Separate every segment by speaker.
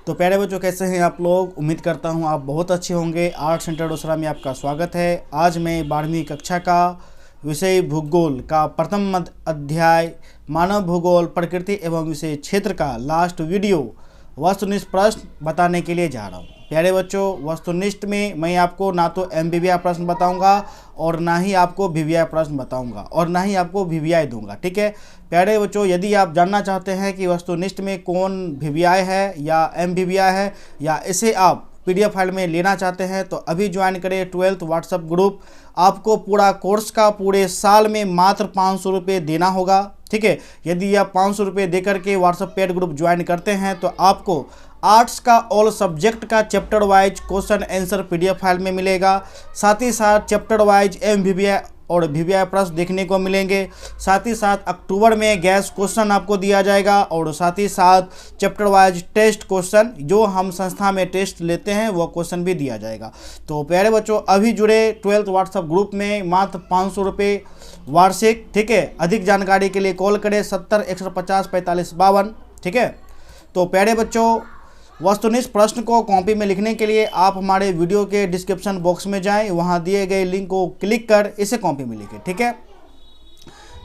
Speaker 1: तो प्यारे बच्चों, कैसे हैं आप लोग। उम्मीद करता हूं आप बहुत अच्छे होंगे। आर्ट सेंटर डोसरा में आपका स्वागत है। आज मैं 12वीं कक्षा का विषय भूगोल का प्रथम अध्याय मानव भूगोल प्रकृति एवं विषय क्षेत्र का लास्ट वीडियो वस्तुनिष्ठ प्रश्न बताने के लिए जा रहा हूं। प्यारे बच्चों, वस्तुनिष्ठ में मैं आपको ना तो एमबीबीआई प्रश्न बताऊंगा और ना ही आपको वीवीआई प्रश्न बताऊंगा और ना ही आपको वीवीआई दूंगा। ठीक है प्यारे बच्चों, यदि आप जानना चाहते हैं कि वस्तुनिष्ठ में कौन वीवीआई है या एमबीबीआई है या इसे आप पीडीएफ फाइल में लेना चाहते हैं तो अभी ज्वाइन करें 12th व्हाट्सएप ग्रुप। आपको पूरा कोर्स का पूरे साल में मात्र 500 रुपये देना होगा। ठीक है, यदि आप 500 रुपये दे करके व्हाट्सएप पेड ग्रुप ज्वाइन करते हैं तो आपको आर्ट्स का ऑल सब्जेक्ट का chapter wise question answer PDF file में मिलेगा। साथ ही साथ चैप्टर वाइज एमवीवीआई और वीवीआई प्रश्न देखने को मिलेंगे। साथ ही साथ अक्टूबर में गैस क्वेश्चन आपको दिया जाएगा और साथ ही साथ चैप्टर वाइज टेस्ट क्वेश्चन जो हम संस्था में टेस्ट लेते हैं वो क्वेश्चन भी दिया जाएगा। तो प्यारे बच्चों, अभी जुड़े 12th व्हाट्सएप ग्रुप में मात्र 500 रुपये वार्षिक। ठीक है, अधिक जानकारी के लिए कॉल करें 70 150 45 52। ठीक है, तो प्यारे बच्चों, वस्तुनिष्ठ प्रश्न को कॉपी में लिखने के लिए आप हमारे वीडियो के डिस्क्रिप्शन बॉक्स में जाएं, वहां दिए गए लिंक को क्लिक कर इसे कॉपी में लिखें। ठीक है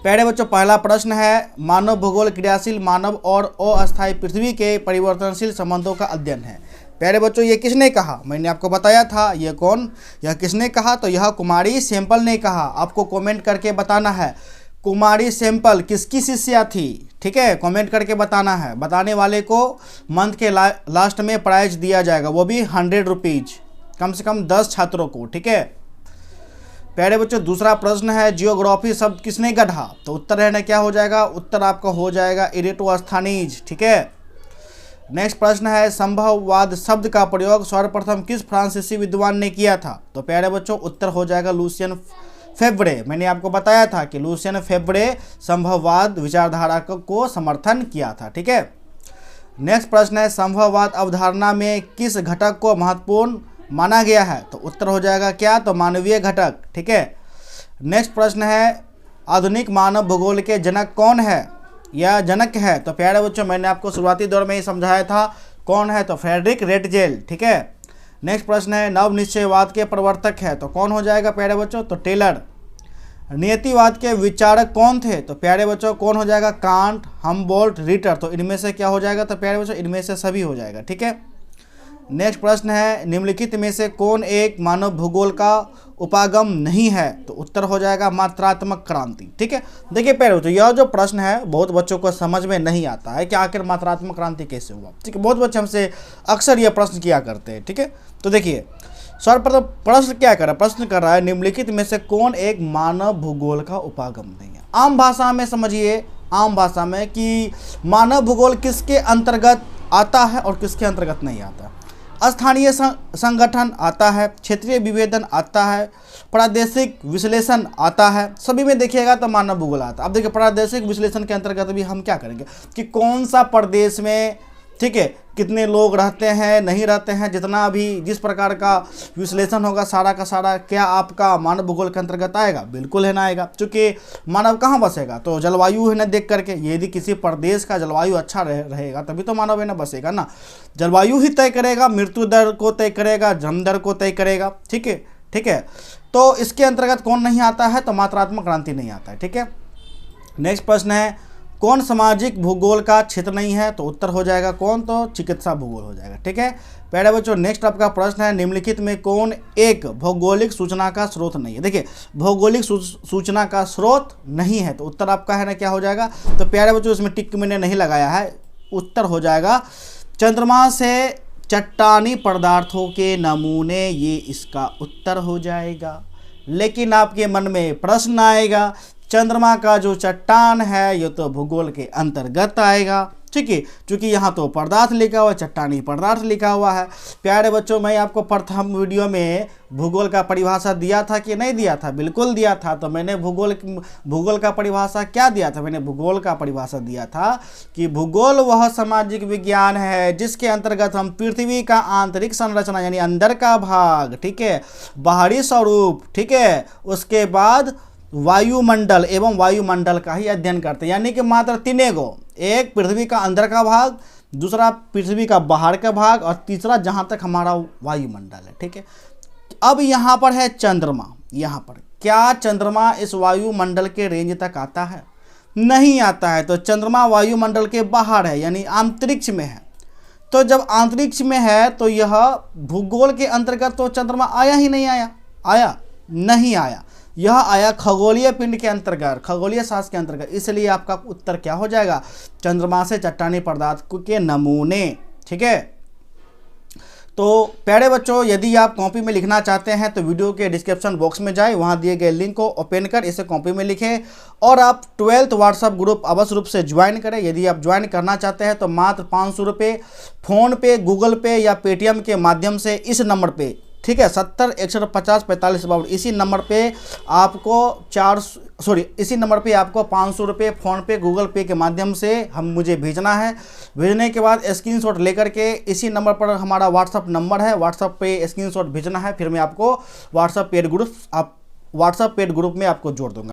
Speaker 1: प्यारे बच्चों, पहला प्रश्न है मानव भूगोल क्रियाशील मानव और अस्थायी पृथ्वी के परिवर्तनशील संबंधों का अध्ययन है। प्यारे बच्चों, ये किसने कहा? मैंने आपको बताया था ये कौन, यह किसने कहा? तो यह कुमारी सैंपल ने कहा। आपको कमेंट करके बताना है कुमारी सैंपल किसकी शिष्या थी। ठीक है, कमेंट करके बताना है। बताने वाले को मंथ के लास्ट में प्राइज दिया जाएगा, वो भी 100 रुपीज, कम से कम 10 छात्रों को। ठीक है प्यारे बच्चों, दूसरा प्रश्न है जियोग्राफी शब्द किसने गढ़ा? तो उत्तर रहना क्या हो जाएगा? उत्तर आपका हो जाएगा इरेटोस्थानीज। ठीक है, नेक्स्ट प्रश्न है संभववाद शब्द का प्रयोग सर्वप्रथम किस फ्रांसीसी विद्वान ने किया था? तो प्यारे बच्चों, उत्तर हो जाएगा लुसियन फेब्रे। मैंने आपको बताया था कि लुसियन फेब्रे संभववाद विचारधारा को समर्थन किया था। ठीक है, नेक्स्ट प्रश्न है संभववाद अवधारणा में किस घटक को महत्वपूर्ण माना गया है? तो उत्तर हो जाएगा क्या? तो मानवीय घटक। ठीक है, नेक्स्ट प्रश्न है आधुनिक मानव भूगोल के जनक कौन है या जनक है? तो प्यारे बच्चों, मैंने आपको शुरुआती दौर में ही समझाया था कौन है, तो फ्रेडरिक रेटजेल। ठीक है, नेक्स्ट प्रश्न है नव निश्चयवाद के प्रवर्तक है, तो कौन हो जाएगा प्यारे बच्चों? तो टेलर। नियतिवाद के विचारक कौन थे? तो प्यारे बच्चों, कौन हो जाएगा? Can't, Humboldt, Ritter. तो इनमें से क्या हो जाएगा? तो प्यारे बच्चों, इनमें से सभी हो जाएगा। ठीक है, नेक्स्ट प्रश्न है निम्नलिखित में से कौन एक मानव भूगोल का उपागम नहीं है? तो उत्तर हो जाएगा मात्रात्मक क्रांति। ठीक है, देखिए प्यारे बच्चों, यह जो प्रश्न है बहुत बच्चों को समझ में नहीं आता है कि आखिर मात्रात्मक क्रांति कैसे हुआ। ठीक है, बहुत बच्चे हमसे अक्सर यह प्रश्न किया करते हैं। ठीक है, तो देखिए सर्वप्रथम प्रश्न क्या कर रहा है? प्रश्न कर रहा है निम्नलिखित में से कौन एक मानव भूगोल का उपागम नहीं है। आम भाषा में समझिए, आम भाषा में कि मानव भूगोल किसके अंतर्गत आता है और किसके अंतर्गत नहीं आता। स्थानीय संगठन आता है, क्षेत्रीय विभेदन आता है, प्रादेशिक विश्लेषण आता है, सभी में देखिएगा तो मानव भूगोल आता है। अब देखिए प्रादेशिक विश्लेषण के अंतर्गत भी हम क्या करेंगे कि कौन सा प्रदेश में, ठीक है, कितने लोग रहते हैं नहीं रहते हैं, जितना भी जिस प्रकार का विश्लेषण होगा सारा का सारा क्या आपका मानव भूगोल के अंतर्गत आएगा? बिल्कुल है ना आएगा, क्योंकि मानव कहाँ बसेगा? तो जलवायु है ना देख करके। यदि किसी प्रदेश का जलवायु अच्छा रहेगा तभी तो मानव है ना बसेगा ना। जलवायु ही तय करेगा, मृत्यु दर को तय करेगा, जन्म दर को तय करेगा। ठीक है, ठीक है, तो इसके अंतर्गत कौन नहीं आता है? तो मात्रात्मक क्रांति नहीं आता है। ठीक है, नेक्स्ट प्रश्न है कौन सामाजिक भूगोल का क्षेत्र नहीं है? तो उत्तर हो जाएगा कौन? तो चिकित्सा भूगोल हो जाएगा। ठीक है प्यारे बच्चों, नेक्स्ट आपका प्रश्न है निम्नलिखित में कौन एक भौगोलिक सूचना का स्रोत नहीं है? देखिए भौगोलिक सूचना का स्रोत नहीं है, तो उत्तर आपका है ना क्या हो जाएगा? तो प्यारे बच्चों, इसमें टिक मैंने नहीं लगाया है, उत्तर हो जाएगा चंद्रमा से चट्टानी पदार्थों के नमूने, ये इसका उत्तर हो जाएगा। लेकिन आपके मन में प्रश्न आएगा चंद्रमा का जो चट्टान है ये तो भूगोल के अंतर्गत आएगा। ठीक है, क्योंकि यहाँ तो पदार्थ लिखा हुआ है, चट्टानी पदार्थ लिखा हुआ है। प्यारे बच्चों, मैं आपको प्रथम वीडियो में भूगोल का परिभाषा दिया था कि नहीं दिया था? बिल्कुल दिया था। तो मैंने भूगोल का परिभाषा क्या दिया था? मैंने भूगोल का परिभाषा दिया था कि भूगोल वह सामाजिक विज्ञान है जिसके अंतर्गत हम पृथ्वी का आंतरिक संरचना यानी अंदर का भाग, ठीक है, बाहरी स्वरूप, ठीक है, उसके बाद वायुमंडल एवं वायुमंडल का ही अध्ययन करते हैं। यानी कि मात्र तीन गो, एक पृथ्वी का अंदर का भाग, दूसरा पृथ्वी का बाहर का भाग, और तीसरा जहाँ तक हमारा वायुमंडल है। ठीक है, अब यहाँ पर है चंद्रमा। यहाँ पर क्या चंद्रमा इस वायुमंडल के रेंज तक आता है? नहीं आता है। तो चंद्रमा वायुमंडल के बाहर है, यानी अंतरिक्ष में है। तो जब अंतरिक्ष में है तो यह भूगोल के अंतर्गत तो चंद्रमा आया ही नहीं। आया नहीं आया, यह आया खगोलीय पिंड के अंतर्गत, खगोलीय शास्त्र के अंतर्गत। इसलिए आपका उत्तर क्या हो जाएगा? चंद्रमा से चट्टानी पदार्थ के नमूने। ठीक है, तो प्यारे बच्चों, यदि आप कॉपी में लिखना चाहते हैं तो वीडियो के डिस्क्रिप्शन बॉक्स में जाए, वहां दिए गए लिंक को ओपन कर इसे कॉपी में लिखें, और आप 12th व्हाट्सएप ग्रुप अवश्य रूप से ज्वाइन करें। यदि आप ज्वाइन करना चाहते हैं तो मात्र 500 रुपये फ़ोन पे, गूगल पे या पेटीएम के माध्यम से इस नंबर पे, ठीक है, 70 61 50 45 52, इसी नंबर पे आपको इसी नंबर पे आपको 500 रुपये फ़ोन पे, गूगल पे के माध्यम से मुझे भेजना है। भेजने के बाद स्क्रीनशॉट लेकर के इसी नंबर पर हमारा व्हाट्सअप नंबर है, व्हाट्सअप पे स्क्रीनशॉट भेजना है। फिर मैं आपको व्हाट्सअप पेड ग्रुप में आपको जोड़ दूंगा।